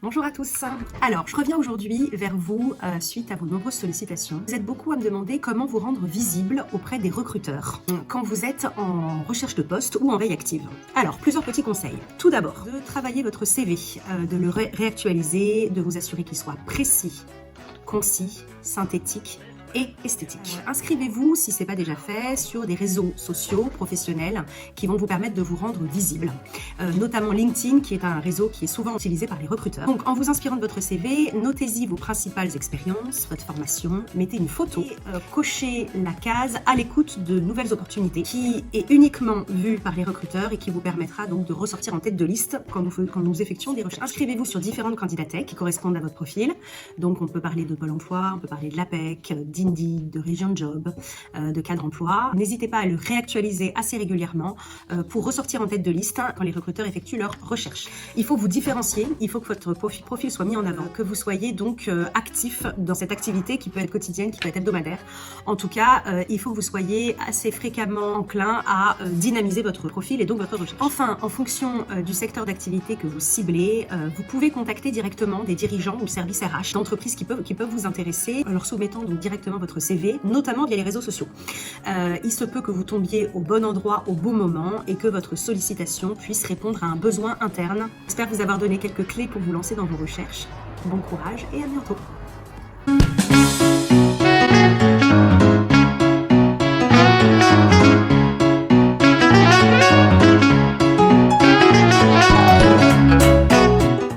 Bonjour à tous. Alors, je reviens aujourd'hui vers vous suite à vos nombreuses sollicitations. Vous êtes beaucoup à me demander comment vous rendre visible auprès des recruteurs quand vous êtes en recherche de poste ou en veille active. Alors, plusieurs petits conseils. Tout d'abord, de travailler votre CV, de le réactualiser, de vous assurer qu'il soit précis, concis, synthétique et esthétique. Inscrivez-vous, si ce n'est pas déjà fait, sur des réseaux sociaux professionnels qui vont vous permettre de vous rendre visible, notamment LinkedIn, qui est un réseau qui est souvent utilisé par les recruteurs. Donc, en vous inspirant de votre CV, notez-y vos principales expériences, votre formation, mettez une photo et cochez la case à l'écoute de nouvelles opportunités, qui est uniquement vue par les recruteurs et qui vous permettra donc de ressortir en tête de liste quand nous effectuons des recherches. Inscrivez-vous sur différentes candidatèques qui correspondent à votre profil. Donc, on peut parler de Pôle emploi, on peut parler de l'APEC, d'Indeed, de Région Job, de Cadre emploi. N'hésitez pas à le réactualiser assez régulièrement pour ressortir en tête de liste quand les recruteurs effectuent leurs recherches. Il faut vous différencier, il faut que votre profil soit mis en avant, que vous soyez donc actif dans cette activité qui peut être quotidienne, qui peut être hebdomadaire. En tout cas, il faut que vous soyez assez fréquemment enclin à dynamiser votre profil et donc votre recherche. Enfin, en fonction du secteur d'activité que vous ciblez, vous pouvez contacter directement des dirigeants ou services RH d'entreprises qui peuvent vous intéresser, en leur soumettant donc directement votre CV, notamment via les réseaux sociaux. Il se peut que vous tombiez au bon endroit au bon moment et que votre sollicitation puisse répondre à un besoin interne. J'espère vous avoir donné quelques clés pour vous lancer dans vos recherches. Bon courage et à bientôt.